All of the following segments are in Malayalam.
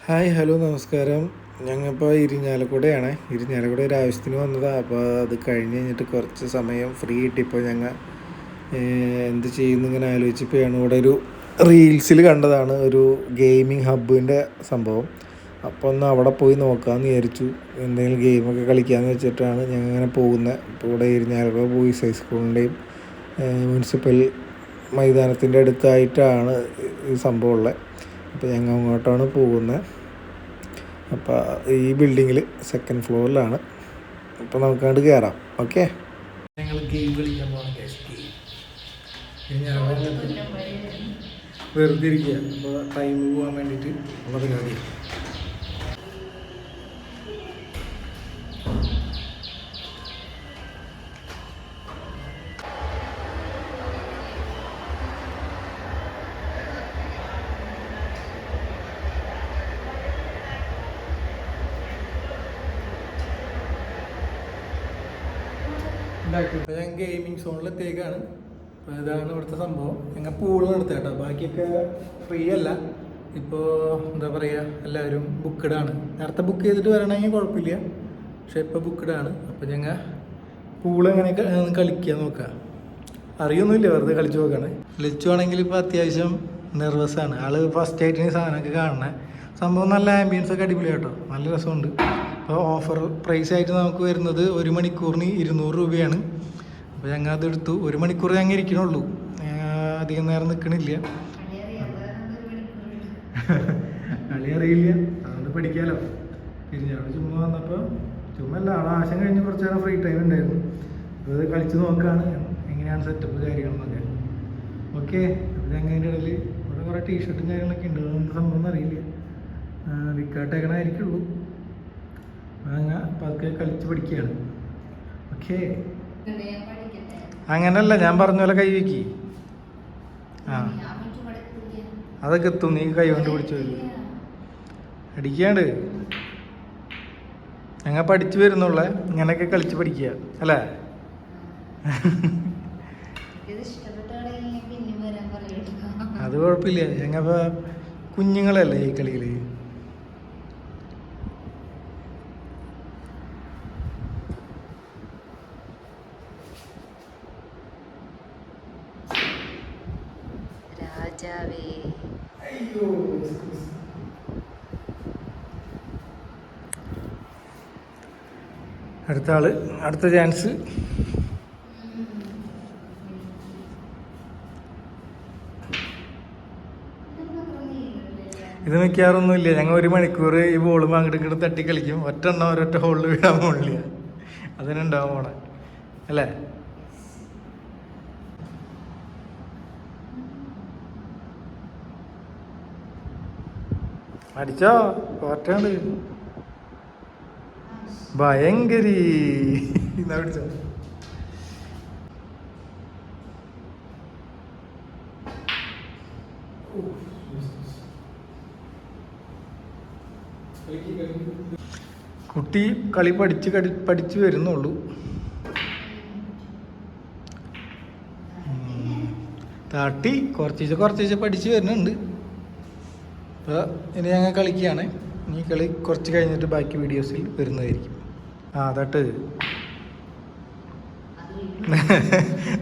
ഹായ് ഹലോ നമസ്കാരം. ഞങ്ങളിപ്പോൾ ഇരിഞ്ഞാലക്കുടയാണ്. ഇരിഞ്ഞാലക്കുട ഒരു ആവശ്യത്തിന് വന്നതാണ്. അപ്പോൾ അത് കഴിഞ്ഞ് കഴിഞ്ഞിട്ട് കുറച്ച് സമയം ഫ്രീ കിട്ടിയപ്പോൾ ഞങ്ങൾ എന്ത് ചെയ്യുന്നു ഇങ്ങനെ ആലോചിച്ചപ്പോഴാണ് ഇവിടെ ഒരു റീൽസിൽ കണ്ടതാണ് ഒരു ഗെയിമിംഗ് ഹബ്ബിൻ്റെ സംഭവം. അപ്പോൾ ഒന്ന് അവിടെ പോയി നോക്കാമെന്ന് വിചാരിച്ചു. എന്തെങ്കിലും ഗെയിമൊക്കെ കളിക്കാമെന്ന് വെച്ചിട്ടാണ് ഞങ്ങൾ ഇങ്ങനെ പോകുന്നത്. ഇപ്പോൾ ഇവിടെ ഇരിഞ്ഞാലക്കുട ബോയ്സ് ഹൈസ്കൂളിൻ്റെയും മുനിസിപ്പൽ മൈതാനത്തിൻ്റെ അടുത്തായിട്ടാണ് ഈ സംഭവം ഉള്ളത്. അപ്പോൾ ഞങ്ങൾ അങ്ങോട്ടാണ് പോകുന്നത്. അപ്പോൾ ഈ ബിൽഡിങ്ങിൽ സെക്കൻഡ് ഫ്ലോറിലാണ്. അപ്പോൾ നമുക്കങ്ങോട്ട് കയറാം. ഓക്കെ, ഞങ്ങൾ ഗെയിം കളിക്കാൻ പോകണം. വെറുതെ ഇരിക്കുക. അപ്പോൾ ടൈം പോകാൻ വേണ്ടിയിട്ട് ഉള്ള പരിപാടി. ഇപ്പോൾ ഞാൻ ഗെയിമിംഗ് സോണിലെത്തിയേക്കാണ്. അപ്പോൾ ഇതാണ് ഇവിടുത്തെ സംഭവം. ഞങ്ങൾ പൂള് നിർത്തുക കേട്ടോ. ബാക്കിയൊക്കെ ഫ്രീ അല്ല. ഇപ്പോൾ എന്താ പറയുക, എല്ലാവരും ബുക്ക്ഡാണ്. നേരത്തെ ബുക്ക് ചെയ്തിട്ട് വരണമെങ്കിൽ കുഴപ്പമില്ല, പക്ഷെ ഇപ്പോൾ ബുക്ക്ഡാണ്. അപ്പോൾ ഞങ്ങൾ പൂള് എങ്ങനെ കളിക്കുക നോക്കുക. അറിയൊന്നുമില്ല, വെറുതെ കളിച്ച് നോക്കുകയാണ്. ലിച്ചു ആണെങ്കിൽ ഇപ്പോൾ അത്യാവശ്യം നെർവസാണ് ആൾ. ഫസ്റ്റ് ആയിട്ട് സാധനമൊക്കെ കാണണേ. സംഭവം നല്ല ആംബിയൻസ് ഒക്കെ അടിപൊളി കേട്ടോ, നല്ല രസമുണ്ട്. അപ്പോൾ ഓഫർ പ്രൈസ് ആയിട്ട് നമുക്ക് വരുന്നത് 1 മണിക്കൂറിന് 200 രൂപയാണ്. അപ്പോൾ ഞങ്ങൾ അതെടുത്തു. 1 മണിക്കൂർ ഞങ്ങൾ ഇരിക്കണുള്ളൂ, അധികം നേരം നിൽക്കണില്ല. കളി അറിയില്ല, അതുകൊണ്ട് പഠിക്കാമല്ലോ. തിരിഞ്ഞാണ് ചുമ്മാ വന്നപ്പോൾ ചുമ്മാ അല്ല, ആളെ ആശം കഴിഞ്ഞ് കുറച്ച് നേരം ഫ്രീ ടൈം ഉണ്ടായിരുന്നു. അപ്പോൾ അത് കളിച്ച് നോക്കുകയാണ് എങ്ങനെയാണ് സെറ്റപ്പ് കാര്യങ്ങളെന്നൊക്കെ. ഓക്കെ, അപ്പോൾ ഞങ്ങൾ അതിൻ്റെ ഇടയിൽ ഇവിടെ കുറേ ടീഷർട്ടും കാര്യങ്ങളൊക്കെ ഉണ്ട്. അതൊന്നും സംഭവം അറിയില്ല, വിക്കാട്ടേക്കണായിരിക്കുള്ളൂ. അങ്ങ് പതുക്കെ കളിച്ച് പഠിക്കുകയാണ്. ഓക്കെ, അങ്ങനല്ല, ഞാൻ പറഞ്ഞ പോലെ കൈ വയ്ക്കി. ആ, അതൊക്കെ എത്തും. നീ കൈ കൊണ്ട് പിടിച്ചു അടിക്കാണ്ട്. ഞങ്ങൾ പഠിച്ചു വരുന്നുള്ള ഇങ്ങനെയൊക്കെ കളിച്ച് പഠിക്കുക അല്ലേ. അത് കുഴപ്പമില്ല, ഞങ്ങൾ കുഞ്ഞുങ്ങളല്ലേ ഈ കളിയിൽ. അടുത്ത ആള്, അടുത്ത ചാൻസ്. ഇത് മിക്കാറൊന്നുമില്ല. ഞങ്ങൾ 1 മണിക്കൂർ ഈ ബോളും അങ്ങോട്ട് ഇങ്ങോട്ട് തട്ടി കളിക്കും. ഒരൊറ്റ ഹോളിൽ വീഴാൻ പോണില്ല, അതിനുണ്ടാവും പോണെ അല്ലേ. അടിച്ചോ, പോറ്റാണ്ട്. ഭയങ്കരി പിടിച്ചോ. കുട്ടി കളി പഠിച്ച് വരുന്നുള്ളൂ. തട്ടി കുറച്ചേച്ച് പഠിച്ച് വരുന്നുണ്ട്. അപ്പോൾ ഇനി ഞങ്ങൾ കളിക്കുകയാണ്. ഈ കളി കുറച്ച് കഴിഞ്ഞിട്ട് ബാക്കി വീഡിയോസിൽ വരുന്നതായിരിക്കും. തട്ട്.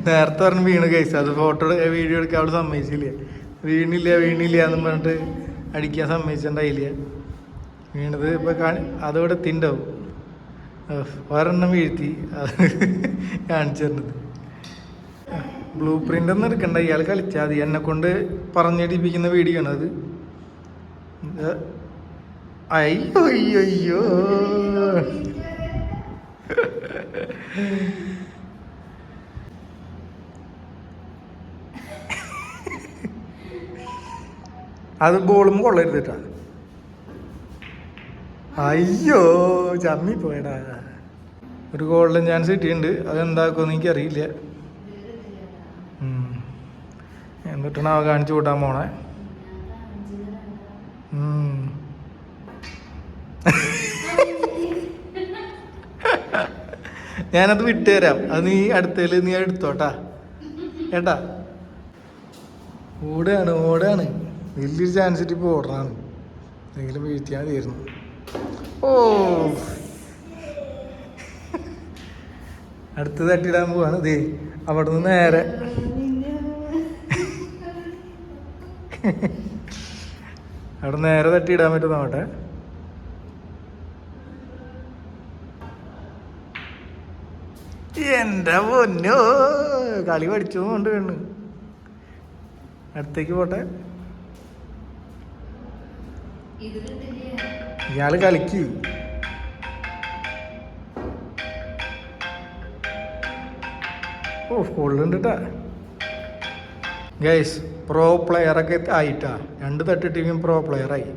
നേരത്തെ പറഞ്ഞ് വീണ് കഴിച്ചു. അത് ഫോട്ടോ വീഡിയോ എടുക്കാൻ അവിടെ സമ്മതിച്ചില്ല. വീണില്ല എന്നും പറഞ്ഞിട്ട് അടിക്കാൻ സമ്മതിച്ചിട്ടുണ്ടായില്ല. വീണത് ഇപ്പോൾ അതോടെ എത്തിണ്ടാവും. ഒരെണ്ണം വീഴ്ത്തി അത് കാണിച്ചു തരുന്നത്. ബ്ലൂ പ്രിൻ്റ് ഒന്നും എടുക്കണ്ട, ഇയാൾ കളിച്ചാൽ മതി. എന്നെ കൊണ്ട് പറഞ്ഞടിപ്പിക്കുന്ന വീഡിയോ ആണ് അത്. അയ്യോ അത് ബോളും കൊള്ളരുതിട്ടാ. അയ്യോ, ചമ്മി പോയടാ. ഒരു ഗോൾഡൻ ചാൻസ് കിട്ടിയിട്ടുണ്ട്. അതെന്താക്കുമെന്ന് എനിക്കറിയില്ല. എന്നിട്ടാണ് അവ കാണിച്ചു കൂട്ടാൻ പോണേ. ഞാനത് വിട്ടുതരാം. അത് നീ അടുത്തേല് നീ എടുത്തോട്ടാ ഏട്ടാ. ഓടാണ് വലിയൊരു ചാൻസ് ഇട്ട് ഇപ്പോൾ ഓടണാണ്. എന്തെങ്കിലും വീഴ്ത്തിയാൽ തീർന്നു. ഓ, അടുത്ത് തട്ടിയിടാൻ പോവാണ്. ഇതേ അവിടെ നിന്ന് നേരെ അവിടെ നേരെ തട്ടിയിടാൻ പറ്റും. നോട്ടെ, എൻ്റെ പൊന്നോ, കളി പഠിച്ചു കൊണ്ട് വേണു. അടുത്തേക്ക് പോട്ടെ. ഇയാള് കളിക്ക്. ഓ, സ്കൂളിലുണ്ട് കേട്ടാ ഗൈസ്. പ്രോ പ്ലെയറൊക്കെ ആയിട്ടാ. 2 തട്ടിട്ടിയും പ്രോ പ്ലെയറായി.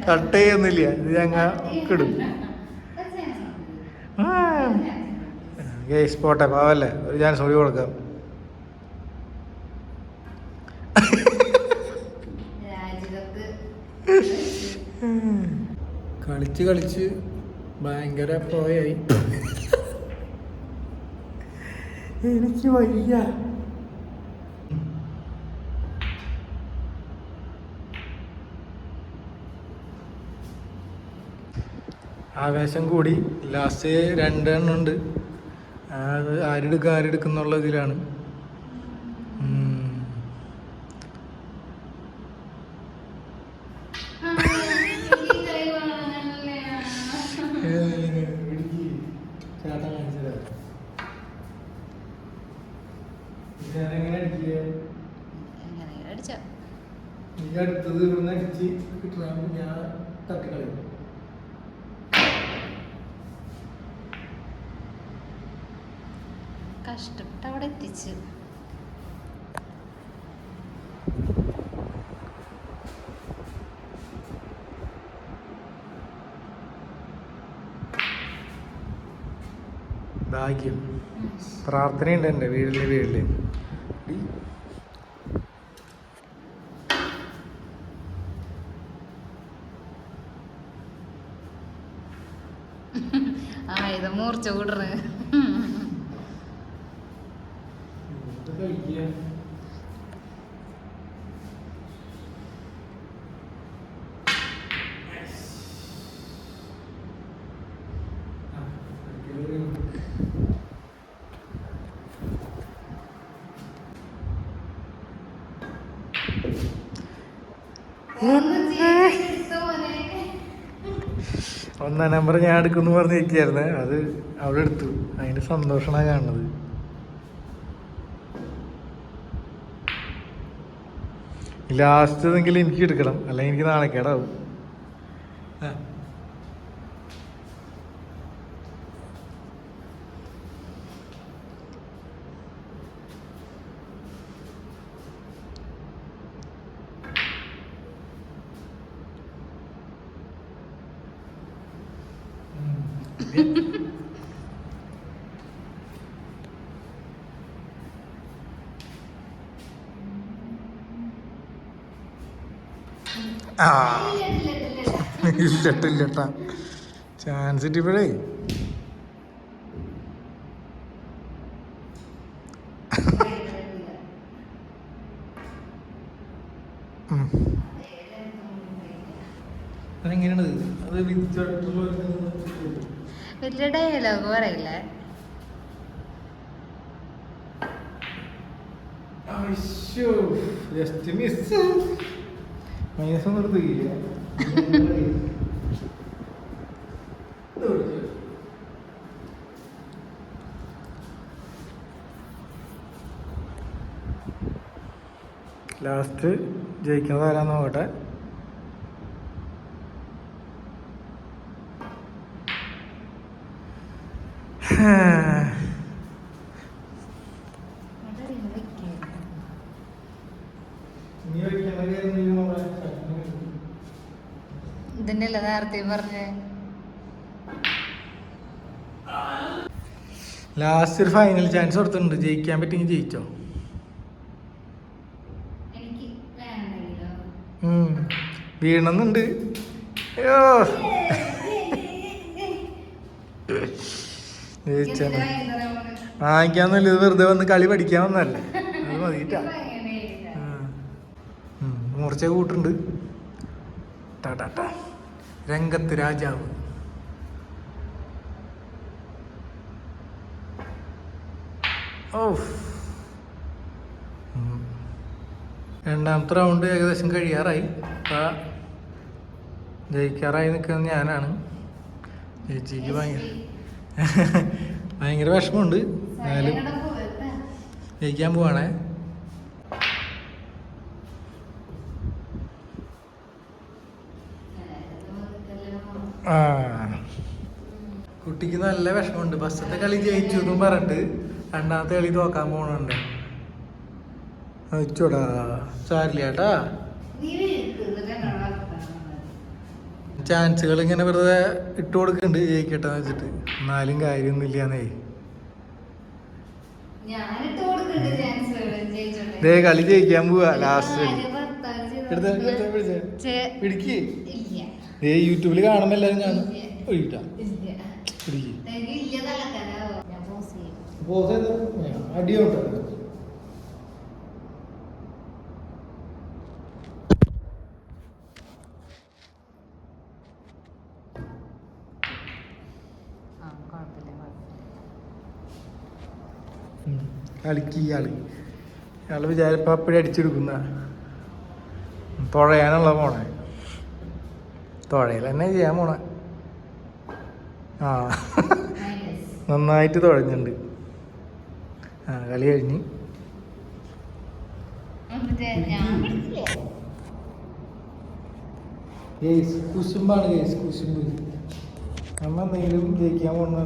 കട്ട് ചെയ്യുന്നില്ല, ഇത് ഞങ്ങൾ ഇടും. ഗൈസ് പോട്ടെ, പാവല്ലേ, ഒരു ചാൻസ് കൂടി കൊടുക്കാം. കളിച്ച് കളിച്ച് ഭയങ്കര പ്രോയായി. എനിക്ക് വയ്യ. ആവേശം കൂടി. ലാസ്റ്റ് 2 എണ്ണം ഉണ്ട്. അത് ആരെടുക്കുന്നുള്ള ഇതിലാണ്. അടുത്തത് ഇവിടുന്ന് അടിച്ച് കിട്ടണം. ഞാൻ തട്ടിക്കളയും. കഷ്ടപ്പെട്ട് അവിടെ എത്തിച്ച്. ഭാഗ്യം. പ്രാർത്ഥനയുണ്ട് എൻ്റെ വീട്ടില്. ഇത് മൂർച്ച കൂടണ്. ഒന്നാം നമ്പർ ഞാൻ എടുക്കുമെന്ന് പറഞ്ഞിരിക്കുകയായിരുന്നു. അത് അവിടെ എടുത്തു. അതിൻ്റെ സന്തോഷമാണ് കാണുന്നത്. ലാസ്റ്റ് എങ്കിലും എനിക്ക് എടുക്കണം, അല്ലെങ്കിൽ എനിക്ക് നാണക്കേടാവും. ഇല്ലട്ടാ, ചാൻസ് കിട്ടിയപ്പോഴേ അതെങ്ങനെയാണ് അത് വലിയ ഡയലോഗ് പറയില്ല. Just miss. മൈനസ് നിർത്തിയില്ല. ലാസ്റ്റ് ജയിക്കുന്നത് ആരാന്ന് നോക്കട്ടെ. ഇതിനല്ല നേരത്തെ പറഞ്ഞേ. ലാസ്റ്റ് ഒരു ഫൈനൽ ചാൻസ് കൊടുത്തിട്ടുണ്ട്. ജയിക്കാൻ പറ്റിയെങ്കിൽ ജയിച്ചോ. വീണമെന്നുണ്ട്. അയ്യോ, ജയിച്ചാണ്. വാങ്ങിക്കാന്നല്ല, ഇത് വെറുതെ വന്ന് കളി പഠിക്കാൻ വന്നല്ലേ. അത് മതിട്ടാ. മൂർച്ച കൂട്ടുണ്ട്. രംഗത്ത് രാജാവ്. ഓ, രണ്ടാമത്തെ റൗണ്ട് ഏകദേശം കഴിയാറായി. അപ്പം ജയിക്കാറായി നിൽക്കുന്നത് ഞാനാണ്. ചേച്ചിക്ക് ഭയങ്കര വിഷമമുണ്ട്. എന്നാലും ജയിക്കാൻ പോവാണേ. ആ, കുട്ടിക്ക് നല്ല വിഷമമുണ്ട്. ഫസ്റ്റത്തെ കളി ജയിച്ചു എന്നും പറഞ്ഞിട്ട് രണ്ടാമത്തെ കളി തോക്കാൻ പോണുണ്ട്. വെച്ചോടാ, സാരില്ലേട്ടാ. ചാൻസുകൾ ഇങ്ങനെ വെറുതെ ഇട്ട് കൊടുക്കുന്നുണ്ട് ജയിക്കട്ടെ എന്ന് വെച്ചിട്ട്. എന്നാലും കാര്യമൊന്നുമില്ലാന്നേ. ദേ കളി ജയിക്കാൻ പോവാ. ലാസ്റ്റ് പിടിക്ക്. ഏ യൂട്യൂബിൽ കാണുമ്പോ എല്ലാരും കാണും. അടിയോട്ടോ. കളിക്ക് ഇയാള് വിചാരിപ്പോ അപ്പഴേ അടിച്ചെടുക്കുന്ന തുഴയാനുള്ള പോണേ. തുഴയിൽ തന്നെ ചെയ്യാൻ പോണേ. ആ, നന്നായിട്ട് തുഴഞ്ഞുണ്ട്. ആ, കളി കഴിഞ്ഞ്. കുശുമ്പാണ് കേസ്, കുശുമ്പ്. നമ്മ എന്തെങ്കിലും ജയിക്കാൻ പോകണം.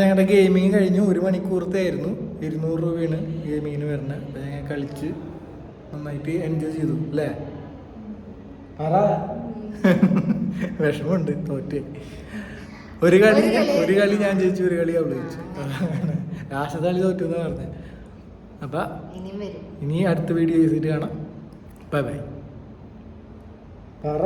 ഞങ്ങളുടെ ഗെയിമിങ് കഴിഞ്ഞു. 1 മണിക്കൂറത്തെ ആയിരുന്നു. 200 രൂപയാണ് ഗെയിമിങ്ങിന് വരുന്നത്. അപ്പം ഞങ്ങൾ കളിച്ച് നന്നായിട്ട് എൻജോയ് ചെയ്തു അല്ലേ? പറ. വിഷമമുണ്ട് തോറ്റ്. ഒരു കളി ഞാൻ ജയിച്ചു, ഒരു കളി അവള് ജയിച്ചു. ലാസ്റ്റത്തെ കളി തോറ്റു എന്നാ പറഞ്ഞത്. അപ്പം ഇനി അടുത്ത വീഡിയോ ചെയ്തിട്ട് കാണാം. Bye bye. പറ.